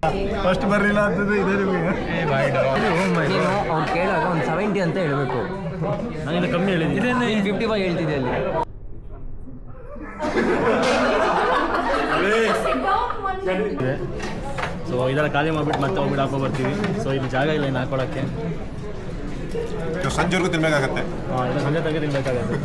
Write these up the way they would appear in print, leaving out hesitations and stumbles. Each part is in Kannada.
ಫಸ್ಟ್ ಬರಲಿಲ್ಲ ಅಂತಂದ್ರೆ ಇದೆ ನಿಮಗೆ. ಅವ್ನು ಕೇಳಾಗ ಒಂದು 70 ಅಂತ ಹೇಳಬೇಕು. ನಾನಿಂದ ಕಮ್ಮಿ ಹೇಳಿದ್ದೀನಿ. 55 ಹೇಳ್ತಿದ್ದೆ ಅಲ್ಲಿ. ಸೊ ಇದೆಲ್ಲ ಖಾಲಿ ಮಾಡಿಬಿಟ್ಟು ಮತ್ತೆ ಹೋಗ್ಬಿಟ್ಟು ಹಾಕೋ ಬರ್ತೀವಿ. ಸೊ ಇಲ್ಲಿ ಜಾಗ ಇಲ್ಲ ಇನ್ನು ಹಾಕೊಳ್ಳೋಕ್ಕೆ. ಸಂಜೆವರೆಗೂ ತಿನ್ಬೇಕಾಗತ್ತೆ. ಹಾಂ, ಇಲ್ಲ ಸಂಜೆ ತನಕ ತಿನ್ಬೇಕಾಗತ್ತೆ.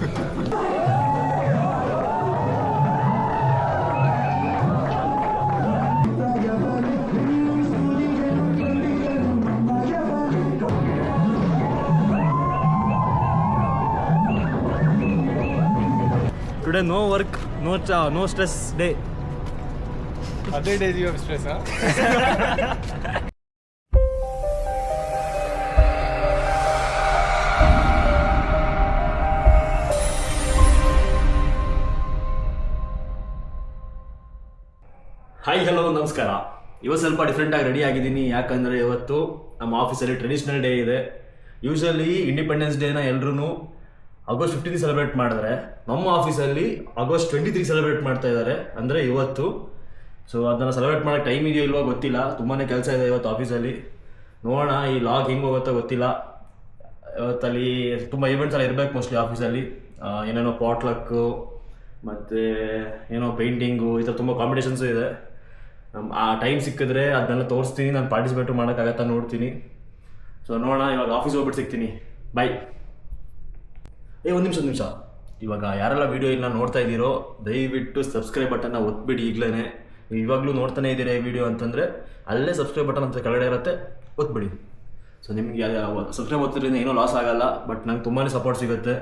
Today no work, no stress day. Other days you have stress, huh? Hi, hello, ನಮಸ್ಕಾರ. ಇವತ್ತು ಸ್ವಲ್ಪ ಡಿಫ್ರೆಂಟಾಗಿ ರೆಡಿ ಆಗಿದ್ದೀನಿ. ಯಾಕಂದರೆ ಇವತ್ತು ನಮ್ಮ ಆಫೀಸಲ್ಲಿ ಟ್ರೆಡಿಷ್ನಲ್ ಡೇ ಇದೆ. ಯೂಶಲಿ ಇಂಡಿಪೆಂಡೆನ್ಸ್ ಡೇನ ಎಲ್ಲರೂ ಆಗಸ್ಟ್ 15 ಸೆಲೆಬ್ರೇಟ್ ಮಾಡಿದ್ರೆ, ನಮ್ಮ ಆಫೀಸಲ್ಲಿ ಆಗಸ್ಟ್ 23 ಸೆಲೆಬ್ರೇಟ್ ಮಾಡ್ತಾ ಇದ್ದಾರೆ, ಅಂದರೆ ಇವತ್ತು. ಸೊ ಅದನ್ನು ಸೆಲೆಬ್ರೇಟ್ ಮಾಡೋಕ್ಕೆ ಟೈಮ್ ಇದೆಯೋ ಇಲ್ವೋ ಗೊತ್ತಿಲ್ಲ. ತುಂಬಾ ಕೆಲಸ ಇದೆ ಇವತ್ತು ಆಫೀಸಲ್ಲಿ. ನೋಡೋಣ ಈ ಲಾಗ್ ಹೆಂಗೆ ಹೋಗುತ್ತೋ ಗೊತ್ತಿಲ್ಲ. ಇವತ್ತಲ್ಲಿ ತುಂಬ ಈವೆಂಟ್ಸ್ ಎಲ್ಲ ಇರಬೇಕು ಮೋಸ್ಟ್ಲಿ ಆಫೀಸಲ್ಲಿ. ಏನೇನೋ ಪಾಟ್ಲಕ್ಕು ಮತ್ತು ಏನೋ ಪೇಂಟಿಂಗು, ಈ ಥರ ತುಂಬ ಕಾಂಪಿಟೇಷನ್ಸು ಇದೆ. ಆ ಟೈಮ್ ಸಿಕ್ಕಿದ್ರೆ ಅದನ್ನೆಲ್ಲ ತೋರಿಸ್ತೀನಿ. ನಾನು ಪಾರ್ಟಿಸಿಪೇಟು ಮಾಡೋಕ್ಕಾಗತ್ತಾ ನೋಡ್ತೀನಿ. ಸೊ ನೋಡೋಣ, ಇವಾಗ ಆಫೀಸ್ ಹೋಗ್ಬಿಟ್ಟು ಸಿಗ್ತೀನಿ. ಬಾಯ್. ಒಂದು ನಿಮಿಷ. ಇವಾಗ ಯಾರೆಲ್ಲ ವೀಡಿಯೋ ಇಲ್ಲ ನೋಡ್ತಾ ಇದ್ದೀರೋ ದಯವಿಟ್ಟು ಸಬ್ಸ್ಕ್ರೈಬ್ ಬಟನ್ನ ಒತ್ಬಿಡಿ ಈಗಲೇ. ನೀವು ಇವಾಗಲೂ ನೋಡ್ತಾನೆ ಇದ್ದೀರಾ ಈ ವಿಡಿಯೋ ಅಂತಂದರೆ ಅಲ್ಲೇ ಸಬ್ಸ್ಕ್ರೈಬ್ ಬಟನ್ ಅಂತ ಕೆಳಗಡೆ ಇರುತ್ತೆ, ಒತ್ಬಿಡಿ. ಸೊ ನಿಮಗೆ ಸಬ್ಸ್ಕ್ರೈಬ್ ಒತ್ತಿದ್ರಿಂದ ಏನೋ ಲಾಸ್ ಆಗಲ್ಲ, ಬಟ್ ನಂಗೆ ತುಂಬಾ ಸಪೋರ್ಟ್ ಸಿಗುತ್ತೆ.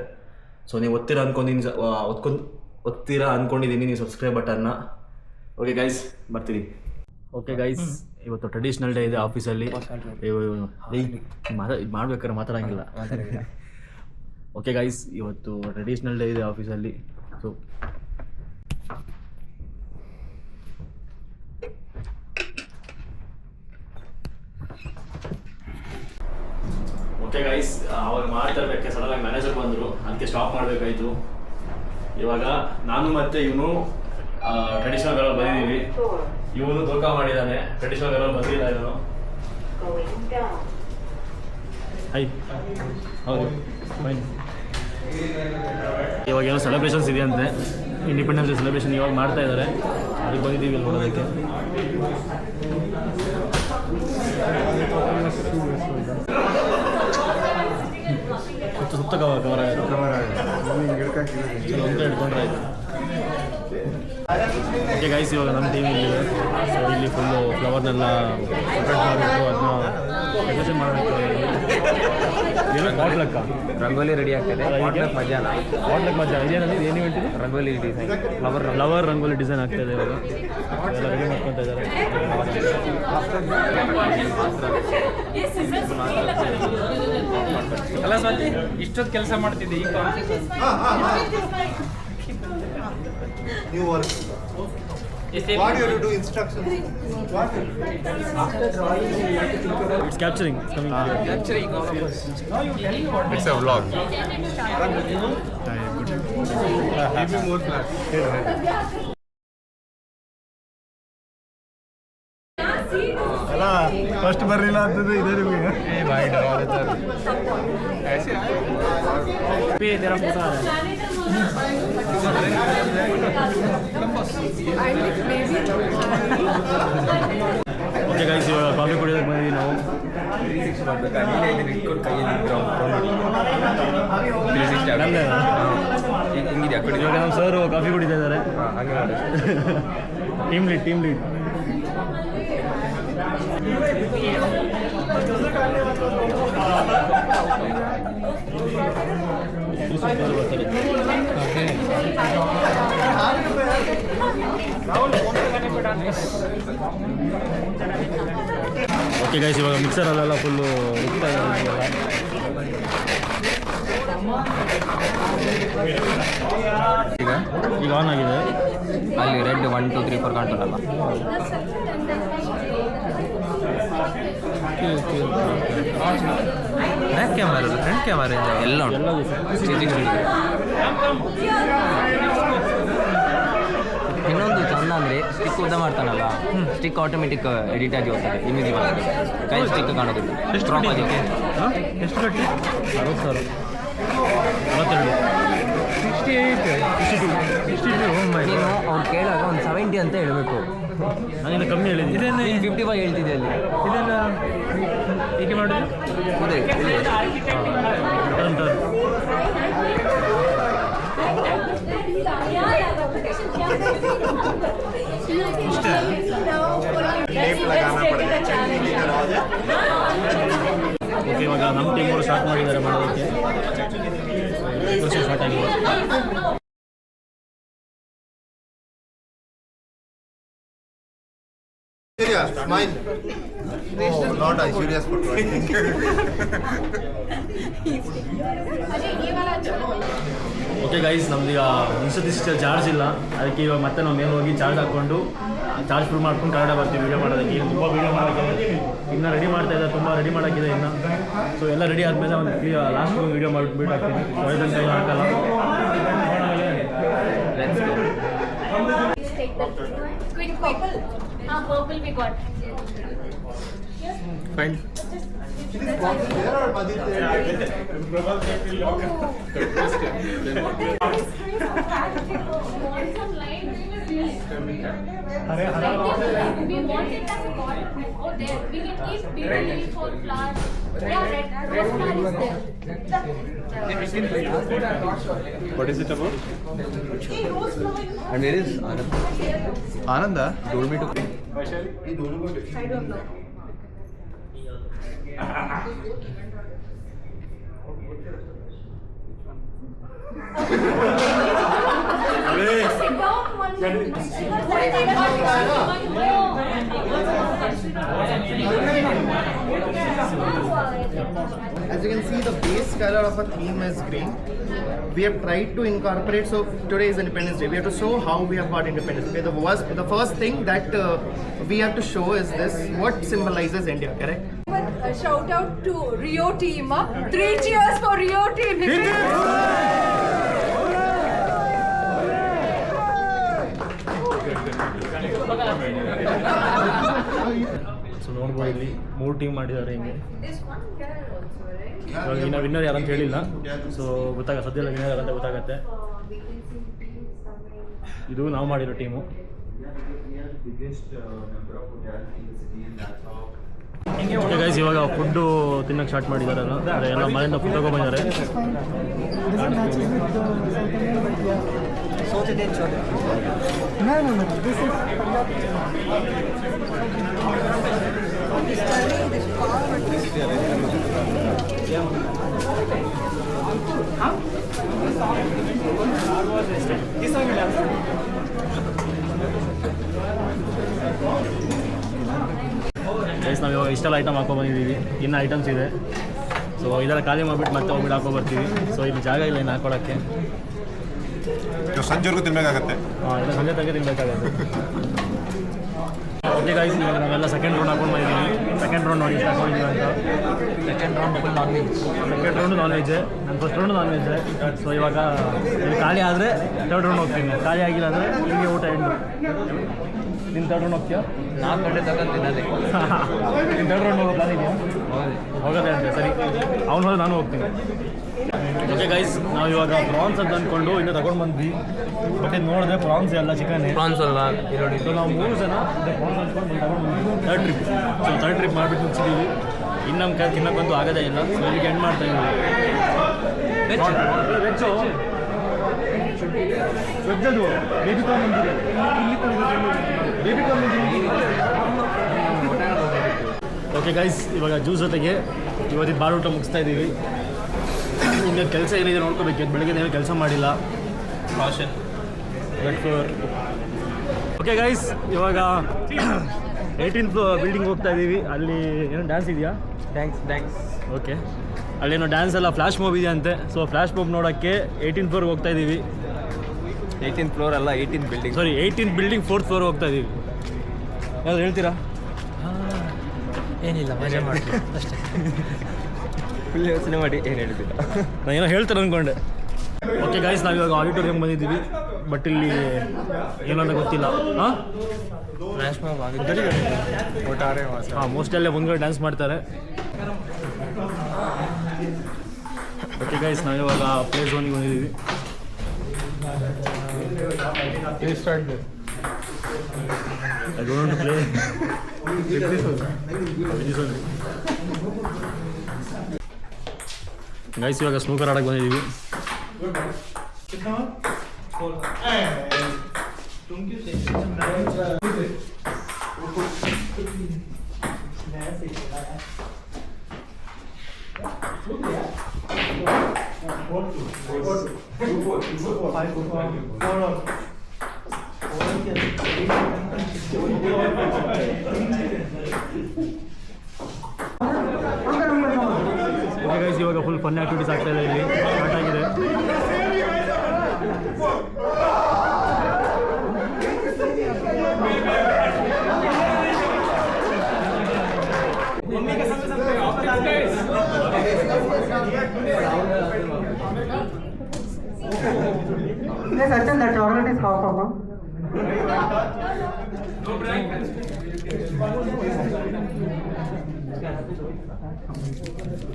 ಸೊ ನೀವು ಒತ್ತೀರಾ ಅಂದ್ಕೊಂಡಿದ್ದೀನಿ ನೀವು ಸಬ್ಸ್ಕ್ರೈಬ್ ಬಟನ್ನ. ಓಕೆ ಗೈಸ್, ಬರ್ತೀರಿ. ಓಕೆ ಗೈಸ್, ಇವತ್ತು ಟ್ರೆಡಿಷ್ನಲ್ ಡೇ ಇದೆ ಆಫೀಸಲ್ಲಿ. ಮಾಡ್ಬೇಕಾದ್ರೆ ಮಾತಾಡೋಂಗಿಲ್ಲ. ಓಕೆ ಗೈಸ್, ಇವತ್ತು ಟ್ರೆಡಿಷ್ನಲ್ ಡೇ ಇದೆ ಆಫೀಸಲ್ಲಿ. ಸೊ ಓಕೆ ಗೈಸ್, ಅವಾಗ ಮಾಡ್ತಾ ಇರ್ಬೇಕು. ಸಡನ್ನಾಗಿ ಮ್ಯಾನೇಜರ್ ಬಂದರು, ಅದಕ್ಕೆ ಸ್ಟಾಪ್ ಮಾಡಬೇಕಾಯ್ತು. ಇವಾಗ ನಾನು ಮತ್ತು ಇವನು ಟ್ರೆಡಿಷ್ನಲ್ ವೇರಲ್ಲಿ ಬಂದಿದ್ದೀವಿ. ಇವನು ಧೋಕಾ ಮಾಡಿದ್ದಾನೆ, ಟ್ರೆಡಿಷ್ನಲ್ ವೇರಲ್ಲಿ ಬಂದಿಲ್ಲ ಇವನು. ಹೈ, ಹೌದು, ಫೈನ್. ಇವಾಗ ಏನೋ ಸೆಲೆಬ್ರೇಷನ್ಸ್ ಇದೆಯಂತೆ, ಇಂಡಿಪೆಂಡೆನ್ಸ್ ಡೇ ಸೆಲೆಬ್ರೇಷನ್ ಇವಾಗ ಮಾಡ್ತಾ ಇದ್ದಾರೆ. ಅದಕ್ಕೆ ಬಂದಿದ್ದೀವಿ ಇಲ್ಲಿ ನೋಡೋದಕ್ಕೆ. ಸುತ್ತ ಕವರ್ ಹಿಡ್ಕೊಂಡ್ರೆ ಆಯಿತು. ಓಕೆ ಗೈಸ್, ಇವಾಗ ನಮ್ಮ ಟೀಮ್ ಇಲ್ಲಿದೆ. ಸೊ ಇಲ್ಲಿ ಫುಲ್ಲು ಫ್ಲವರ್ನೆಲ್ಲ ಸಪ್ರೇಟ್ ಮಾಡಬೇಕು, ಅದನ್ನ ಡೆಕೋರೇಷನ್ ಮಾಡಬೇಕು. ಪಾಟ್ಲಕ್ಕ ರಂಗೋಲಿ ರೆಡಿ ಆಗ್ತದೆ. ಪಾಟ್ಲಕ್ ಮಧ್ಯಾಹ್ನ ಇದೇನಂದ್ರೆ ಏನು ಹೇಳ್ತೀವಿ, rangoli design, flower rangoli design ಆಗ್ತಾಯಿದೆ. ಇವಾಗ ಎಲ್ಲ ರೆಡಿ ಮಾಡ್ಕೊತಾ ಇದ್ದಾರೆ. ಅಲ್ಲ ಸ್ವಾತಿ, ಇಷ್ಟೊತ್ತು ಕೆಲಸ ಮಾಡ್ತಿದ್ದೆ, ಈಗ New work. What you have to do instructions? What? It's capturing. It's coming. capturing. It's a vlog. Maybe more flat. ಅಲ್ಲ, ಫಸ್ಟ್ ಬರಲಿಲ್ಲ ಅಂತಂದ್ರೆ ಇದೆ ನಿಮಗೆ. तेरा फोटो आ रहा है. ಓಕೆ ಗೈಸ್, ಇವಾಗ ಕಾಫಿ ಕುಡಿಯೋದಕ್ಕೆ ಬಂದಿದ್ದೀವಿ ನಾವು. ಇವಾಗ ನಮ್ಮ ಸರ್ ಕಾಫಿ ಕುಡಿತಾ ಇದ್ದಾರೆ. Team lead. ಓಕೆ ಗೈಸ್, ಇವಾಗ ಮಿಕ್ಸರಲ್ಲೆಲ್ಲ ಫುಲ್ಲು ಉಗ್ತಾ ಇದ್ದಾರೆ. ಈಗ ಆನ್ ಆಗಿದೆ. ಅಲ್ಲಿ ರೆಡ್ 1 2 3 4 ಕಾಣ್ತದಲ್ಲ. ಬ್ಯಾಕ್ ಕ್ಯಾಮರಾ, ಫ್ರಂಟ್ ಕ್ಯಾಮರಾ ಎಲ್ಲ ಉಂಟು. ಇನ್ನೊಂದು ಚಂದ ಅಂದರೆ ಸ್ಟಿಕ್ ಉದ್ದ ಮಾಡ್ತಾನಲ್ಲ, ಸ್ಟಿಕ್ ಆಟೋಮೆಟಿಕ್ ಎಡಿಟ್ ಆಗಿ ಹೋಗ್ತದೆ, ಇನ್ವಿಸಿಬಲ್ ಆಗಿ ಕೈ ಸ್ಟಿಕ್ ಕಾಣೋದಿಲ್ಲ. ಸ್ಟ್ರಾಂಗ್ ಅದಕ್ಕೆ ಎಷ್ಟು ಕಟ್ಟಿ? 60,000. 62. 62. ನೀನು ಅವ್ರು ಕೇಳಾಗ ಒಂದು 70 ಅಂತ ಹೇಳಬೇಕು. ನಾನಿನ್ನು ಕಮ್ಮಿ ಹೇಳಿದ್ದೀನಿ. 55 ಹೇಳ್ತಿದ್ದೆ ಅಲ್ಲಿ. ಇದೆಲ್ಲ ಹೀಗೆ ಮಾಡಿದ್ರೆ ಓಕೆ, ಇವಾಗ ನಮ್ಮ ಟೀಮವರು ಸ್ಟಾರ್ಟ್ ಮಾಡಿದ್ದಾರೆ ಮಾಡೋದಕ್ಕೆ. ಸ್ಟಾರ್ಟ್ ಆಗಿದೆ. Smile. Oh, not Aishwarya's photo. Okay guys, ನಮ್ದು ಈಗ ಇನ್ಸ್ಟಿಟ್ಯೂಷನ್ ಚಾರ್ಜ್ ಇಲ್ಲ, ಅದಕ್ಕೆ ಇವಾಗ ಮತ್ತೆ ನಾವು ಮೇಲೆ ಹೋಗಿ ಚಾರ್ಜ್ ಹಾಕ್ಕೊಂಡು ಚಾರ್ಜ್ ಫುಲ್ ಮಾಡ್ಕೊಂಡು ಕನ್ನಡ ಬರ್ತೀವಿ ವೀಡಿಯೋ ಮಾಡೋದಕ್ಕೆ. ತುಂಬ ವೀಡಿಯೋ ಮಾಡೋಕ್ಕೆ ಇನ್ನು ರೆಡಿ ಮಾಡ್ತಾ ಇದ್ದಾರೆ, ತುಂಬ ರೆಡಿ ಮಾಡೋಕ್ಕಿದೆ ಇನ್ನು. ಸೊ ಎಲ್ಲ ರೆಡಿ ಆದಮೇಲೆ ಒಂದು ಲಾಸ್ಟ್ ವೀಡಿಯೋ ಮಾಡಿಬಿಟ್ಟು ಹಾಕ್ತೀನಿ. ಸೊ ಇದನ್ನು ಕೈ ಹಾಕಲ್ಲ. Quick. Purple we got. Fine. There or Madhya? We want it as a border. Oh, there. We can keep baby leaf for flowers. Yeah, red rose flower is there. What is it about? And where is Ananda told me to. Sit down one minute. As you can see, the base color of a theme is green. We have tried to incorporate, so today is Independence Day. We have to show how we have got independence. Okay, the first thing that we have to show is this, what symbolizes India, correct? A shout out to Rio team. 3 cheers for Rio team. So ನೋಡ್ಬೋದು ಇಲ್ಲಿ 3 ಟೀಮ್ ಮಾಡಿದ್ದಾರೆ ಹಿಂಗೆ. This one guy also, right? ಇವಾಗ ಇನ್ನು ವಿನ್ನರ್ ಯಾರಂತ ಹೇಳಿಲ್ಲ. ಸೊ ಸದ್ಯ ವಿನ್ನರ್ ಯಾರಂತ ಗೊತ್ತಾಗತ್ತೆ. ಇದು ನಾವು ಮಾಡಿರೋ ಟೀಮು. ಓಕೆ ಗೈಸ್, ಇವಾಗ ಫುಡ್ಡು ತಿನ್ನಕ್ಕೆ ಸ್ಟಾರ್ಟ್ ಮಾಡಿದಾರಲ್ಲ, ಎಲ್ಲ ಮನೆಯಿಂದ ಫುಡ್ ತಗೊಂಡ್ಬಂದಿದ್ದಾರೆ. ಗೈಸ್, ನಾವು ಇವಾಗ ಇಷ್ಟೆಲ್ಲ ಐಟಮ್ ಹಾಕೊಂಡ್ಬಂದಿದ್ದೀವಿ, ಇನ್ನು ಐಟಮ್ಸ್ ಇದೆ. ಸೊ ಇದೆಲ್ಲ ಖಾಲಿ ಮಾಡಿಬಿಟ್ಟು ಮತ್ತೆ ಹೋಗ್ಬಿಟ್ಟು ಹಾಕೊಂಡ್ಬರ್ತೀವಿ. ಸೊ ಇಲ್ಲಿ ಜಾಗ ಇಲ್ಲ ಇನ್ನು ಹಾಕೊಳ್ಳೋಕ್ಕೆ. ಸಂಜೆವರೆಗೂ ತಿನ್ನಬೇಕಾಗತ್ತೆ. ಹಾಂ, ಎಲ್ಲ ಸಂಜೆ ತನಕ ತಿನ್ನಬೇಕಾಗತ್ತೆ. ಓಕೆ ಗೈಸ್, ಇವಾಗ ನಾವೆಲ್ಲ ಸೆಕೆಂಡ್ ರೌಂಡ್ ಹಾಕೊಂಡು ಬಂದಿದ್ದೀವಿ. ಸೆಕೆಂಡ್ ರೌಂಡ್ ನೋಡಿ ಎಷ್ಟು ಹಾಕೊಂಡಿದ್ದೀವಿ ಅಂತ. Second round full non veg. Second round non ವೆಜ್ಜೆ, ನನ್ನ ಫಸ್ಟ್ ರೌಂಡು ನಾನ್ ವೆಜ್ಜೆ. ಸೊ ಇವಾಗ ಇಲ್ಲಿ ಖಾಲಿ ಆದರೆ ಥರ್ಡ್ ರೌಂಡ್ ಹೋಗ್ತೀನಿ, ಖಾಲಿ ಆಗಿಲ್ಲ ಅಂದರೆ ನಿಮಗೆ ಊಟ ಎಂಡು. ನಿನ್ನ ಥರ್ಡ್ ರೌಂಡ್ ಹೋಗ್ತೀಯಾ? 4 ಗಂಟೆ ತಗೊಂಡಿದ್ದೆ. ನಿನ್ನ ಥರ್ಡ್ ರೌಂಡ್ ಹೋಗೋ ಪ್ಲಾನ್ ಇದೆಯಾ? ಹೋಗೋದೇ ಅಂತೆ, ಸರಿ. ಅವ್ನು ಹೋದ್ರೆ ನಾನು ಹೋಗ್ತೀನಿ. ಓಕೆ ಗೈಸ್, ನಾವು ಇವಾಗ ಪ್ರಾನ್ಸ್ ಅಂತ ಅಂದ್ಕೊಂಡು ಇನ್ನೂ ತಗೊಂಡು ಬಂದ್ವಿ. ಬಟ್ ಇದು ನೋಡಿದ್ರೆ ಪ್ರಾನ್ಸ್ ಎಲ್ಲ ಚಿಕನ್. ಪ್ರಾನ್ಸ್ ಅಲ್ವಾ ಈರುಳ್ಳಿ. ಸೊ ನಾವು 3 ಜನ ಪ್ರಾನ್ಸ್ ಅಂದ್ಕೊಂಡು ತಗೊಂಡು ಬಂದ್ವಿ. Third trip. So third trip ಮಾಡಿಬಿಟ್ಟು ಮುಗಿಸಿದ್ದೀವಿ. ಇನ್ನು ನಮ್ಮ ಕೈ ತಿನ್ನೋಕ್ಕಂತೂ ಆಗೋದೇ ಇಲ್ಲ. ಸೊ ಇಲ್ಲಿಗೆ ಎಂಡ್ ಮಾಡ್ತಾ ಇದ್ದೀವಿ. ವೆಜ್ಜು ವೆಜ್ಜದು ಬೇಬಿ ಕಾರ್ನ್ ಬಂದಿದೆ. ಬೇಬಿ ಕಾರ್ನ್ ಬಂದಿದೆ. ಓಕೆ ಗೈಸ್, ಇವಾಗ ಜ್ಯೂಸ್ ಜೊತೆಗೆ ಇವತ್ತಿನ ಬಾಳ ಊಟ ಮುಗಿಸ್ತಾ ಇದ್ದೀವಿ. ಇನ್ನು ಕೆಲಸ ಏನಿದೆ ನೋಡ್ಕೋಬೇಕು. ಬೆಳಗ್ಗೆ ಏನು ಕೆಲಸ ಮಾಡಿಲ್ಲ. ಓಕೆ ಗೈಸ್, ಇವಾಗ 18th ಬಿಲ್ಡಿಂಗ್ ಹೋಗ್ತಾ ಇದ್ದೀವಿ. ಅಲ್ಲಿ ಏನೋ ಡ್ಯಾನ್ಸ್ ಇದೆಯಾ? ಥ್ಯಾಂಕ್ಸ್. ಓಕೆ, ಅಲ್ಲೇನೋ ಡ್ಯಾನ್ಸ್ ಎಲ್ಲ ಫ್ಲ್ಯಾಶ್ ಮೂವ್ ಇದೆ ಅಂತೆ. ಸೊ ಫ್ಲ್ಯಾಶ್ ಮೂವ್ ನೋಡೋಕ್ಕೆ 18th ಫ್ಲೋರ್ಗೆ ಹೋಗ್ತಾ ಇದ್ದೀವಿ. 18th ಫ್ಲೋರ್ ಅಲ್ಲ, 18th ಬಿಲ್ಡಿಂಗ್. ಸಾರಿ, 18th ಬಿಲ್ಡಿಂಗ್ 4th ಫ್ಲೋರ್ ಹೋಗ್ತಾ ಇದ್ದೀವಿ. ಯಾವ್ದು ಹೇಳ್ತೀರಾ? ಏನಿಲ್ಲ, ಮಜಾ ಮಾಡ್ತೀವಿ ಅಷ್ಟೇ. ಫುಲ್ ಯೋಚನೆ ಮಾಡಿ ಏನು ಹೇಳ್ತಿಲ್ಲ. ನಾನು ಏನೋ ಹೇಳ್ತಾರೆ ಅಂದ್ಕೊಂಡೆ. ಓಕೆ ಗೈಸ್, ನಾವು ಇವಾಗ ಆಡಿಟೋರಿಯಂ ಬಂದಿದ್ದೀವಿ. ಬಟ್ ಇಲ್ಲಿ ಏನಂತ ಗೊತ್ತಿಲ್ಲ. ಹಾಂ ಹಾಂ ಮೋಸ್ಟ್ಲಿ ಅಲ್ಲೇ ಮುಂದ್ಗಡೆ ಡ್ಯಾನ್ಸ್ ಮಾಡ್ತಾರೆ. ಓಕೆ ಗೈಸ್, ನಾವಿವಾಗ ಪ್ಲೇ ಝೋನಿಗೆ ಬಂದಿದ್ದೀವಿ. I don't want to play. Guys ಇವಾಗ ಸ್ನೂಕರ್ ಆಡಕ್ಕೆ ಬಂದಿದ್ದೀವಿ. ಗೈಸ್ ಇವಾಗ ಫುಲ್ ಫನ್ ಆಕ್ಟಿವಿಟೀಸ್ ಆಗ್ತಾ ಇದೆ, ಇಲ್ಲಿ ಸ್ಟಾರ್ಟ್ ಆಗಿದೆ.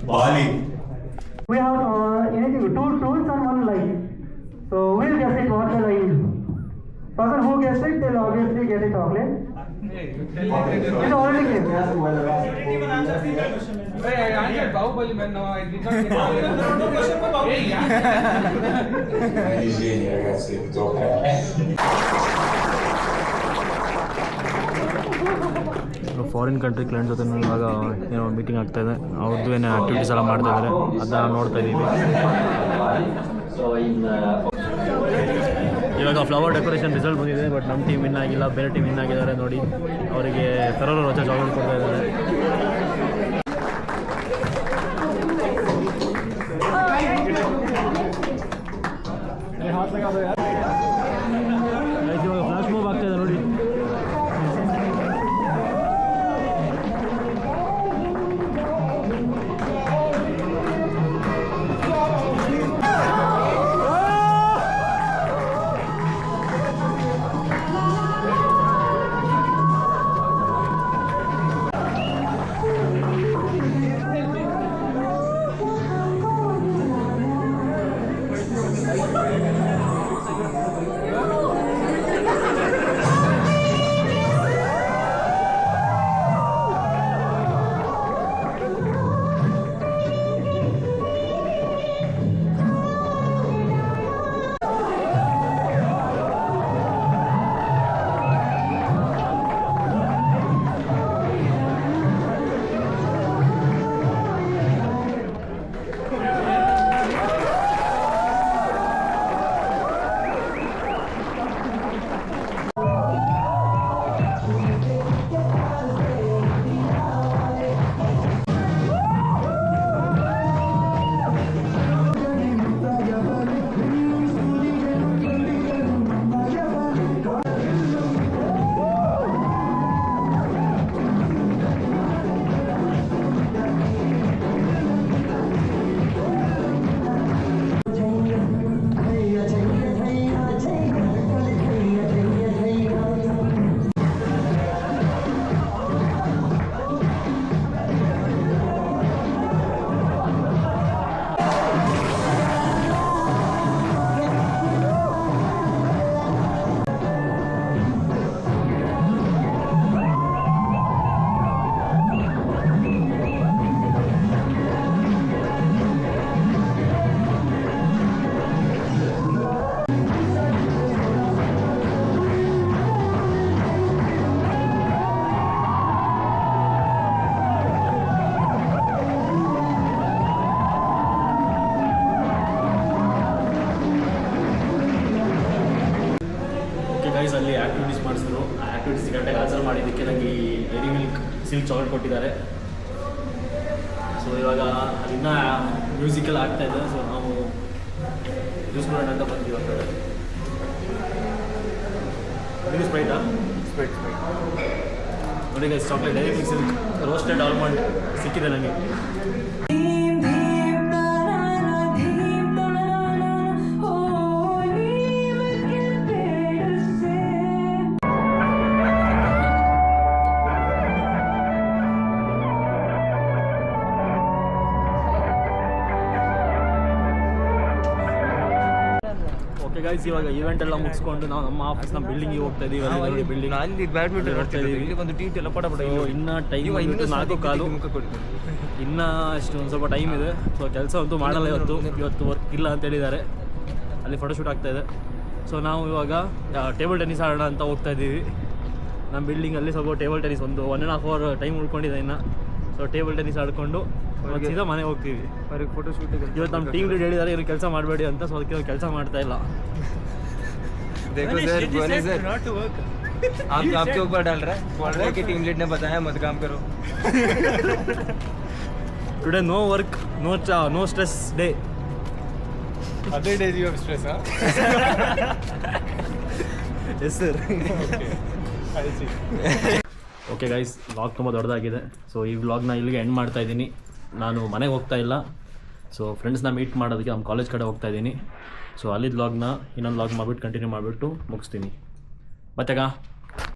Bali. We have anything, 2 tools and 1 light. So we'll guess it what the light is. Person who guessed it, they'll obviously get a chocolate. It's already came. Bahubali man, no, I did not foreign country client ಜೊತೆ ಇವಾಗ ಏನೋ ಮೀಟಿಂಗ್ ಆಗ್ತಾ ಇದೆ, ಅವ್ರದ್ದು ಏನೋ ಆ್ಯಕ್ಟಿವಿಟೀಸ್ ಎಲ್ಲ ಮಾಡ್ತಾ ಇದ್ದಾರೆ, ಅದನ್ನ ನೋಡ್ತಾ ಇದ್ದೀವಿ. ಇವಾಗ ಫ್ಲವರ್ ಡೆಕೋರೇಷನ್ ರಿಸಲ್ಟ್ ಬಂದಿದೆ, ಬಟ್ ನಮ್ಮ ಟೀಮ್ ವಿನ್ ಆಗಿಲ್ಲ, ಬೇರೆ ಟೀಮ್ ವಿನ್ ಆಗಿದ್ದಾರೆ. ನೋಡಿ ಅವರಿಗೆ ಫೆರರೋ ರೋಚಾ ಚಾಕ್ಲೇಟ್ ಕೊಡ್ತಾ ಇದ್ದಾರೆ. ಇವಾಗ ಫ್ಲಾಶ್ ಮೂವ್ ಆಗ್ತಾ ಇದೆ ನೋಡಿ. ಗೈಸ್ ಅಲ್ಲಿ ಆ್ಯಕ್ಟಿವಿಟೀಸ್ ಮಾಡಿಸಿದ್ರು, ಆ ಆ್ಯಕ್ಟಿವಿಟೀಸ್ ಕರೆಕ್ಟಾಗಿ ಆನ್ಸರ್ ಮಾಡಿದ್ದಕ್ಕೆ ನನಗೆ ಈ ಡೈರಿ ಮಿಲ್ಕ್ ಸಿಲ್ಕ್ ಚಾಕ್ಲೇಟ್ ಕೊಟ್ಟಿದ್ದಾರೆ. ಸೊ ಇವಾಗ ಇನ್ನೂ ಮ್ಯೂಸಿಕಲ್ ಆಗ್ತಾ ಇದೆ, ಸೊ ನಾವು ಜ್ಯೂಸ್ ಮಾಡೋಣ ಅಂತ ಬಂದಿದ್ದೀವಿ. ಆ ಕಡೆ ಇದು ಸ್ಪ್ರೈಟಾ? ಸ್ಪ್ರೈಟ್ ನೋಡಿ guys, chocolate dairy milk silk roasted almond ಸಿಕ್ಕಿದೆ ನನಗೆ. ಗೈಸ್ ಇವಾಗ ಇವೆಂಟ್ ಎಲ್ಲ ಮುಗಿಸ್ಕೊಂಡು ನಾವು ನಮ್ಮ ಆಫೀಸ್ ನಮ್ಮ ಬಿಲ್ಡಿಂಗಿಗೆ ಹೋಗ್ತಾ ಇದೀವಿ. ಅಲ್ಲಿ ಬಿಲ್ಡಿಂಗ್ ಅಲ್ಲಿ ಬ್ಯಾಡ್ಮಿಂಟನ್ ನೋಡ್ತಾ ಇದೀವಿ. ಇಲ್ಲಿ ಒಂದು ಟೀಟ್ ಎಲ್ಲ ಪಟ ಪಟ ಇನ್ನು ಟೈಮ್ 4:15 ಇನ್ನು ಅಷ್ಟು ಒಂದು ಸ್ವಲ್ಪ ಟೈಮ್ ಇದೆ. ಸೊ ಕೆಲಸ ಅಂತೂ ಮಾಡಲ್ಲ ಇವತ್ತು ವರ್ಕ್ ಇಲ್ಲ ಅಂತ ಹೇಳಿದ್ದಾರೆ. ಅಲ್ಲಿ ಫೋಟೋಶೂಟ್ ಆಗ್ತಾ ಇದೆ. ಸೊ ನಾವು ಇವಾಗ ಟೇಬಲ್ ಟೆನ್ನಿಸ್ ಆಡೋಣ ಅಂತ ಹೋಗ್ತಾ ಇದ್ದೀವಿ. ನಮ್ಮ ಬಿಲ್ಡಿಂಗಲ್ಲಿ ಸ್ವಲ್ಪ ಟೇಬಲ್ ಟೆನ್ನಿಸ್ ಒಂದು 1.5 hour ಟೈಮ್ ಉಳ್ಕೊಂಡಿದೆ ಇನ್ನು. ಸೊ ಟೇಬಲ್ ಟೆನ್ನಿಸ್ ಆಡ್ಕೊಂಡು ಸೀದಾ ಮನೆಗೆ ಹೋಗ್ತೀವಿ. ಅವ್ರಿಗೆ ಫೋಟೋಶೂಟ್ ಇವತ್ತು ನಮ್ಮ ಟೀಮ್ ಲೀಡ್ ಹೇಳಿದ್ದಾರೆ ಇವ್ರು ಕೆಲಸ ಮಾಡಬೇಡಿ ಅಂತ. ಸೊ ಅದಕ್ಕೆ ಕೆಲಸ ಮಾಡ್ತಾ ಇಲ್ಲ. देखो सर बोले सर आप आपके ऊपर डाल रहा है बोल रहे कि टीम लीड ने बताया मत काम करो. Today no work no stress day. Other days you have stress, huh? Yes sir. I see. Okay guys, vlog ತುಂಬ ದೊಡ್ಡದಾಗಿದೆ. ಸೊ ಈ ವ್ಲಾಗ್ನ ಇಲ್ಲಿಗೆ ಎಂಡ್ ಮಾಡ್ತಾ ಇದ್ದೀನಿ. ನಾನು ಮನೆಗೆ ಹೋಗ್ತಾ ಇಲ್ಲ. ಸೊ ಫ್ರೆಂಡ್ಸ್ನ ಮೀಟ್ ಮಾಡೋದಕ್ಕೆ ನಮ್ಮ ಕಾಲೇಜ್ ಕಡೆ ಹೋಗ್ತಾ ಇದ್ದೀನಿ. ಸೊ ಅಲ್ಲಿದ್ದ ವ್ಲಾಗ್ನ ಇನ್ನೊಂದು ವ್ಲಾಗ್ ಮಾಡಿಬಿಟ್ಟು ಕಂಟಿನ್ಯೂ ಮಾಡಿಬಿಟ್ಟು ಮುಗಿಸ್ತೀನಿ. ಮತ್ತೆಗ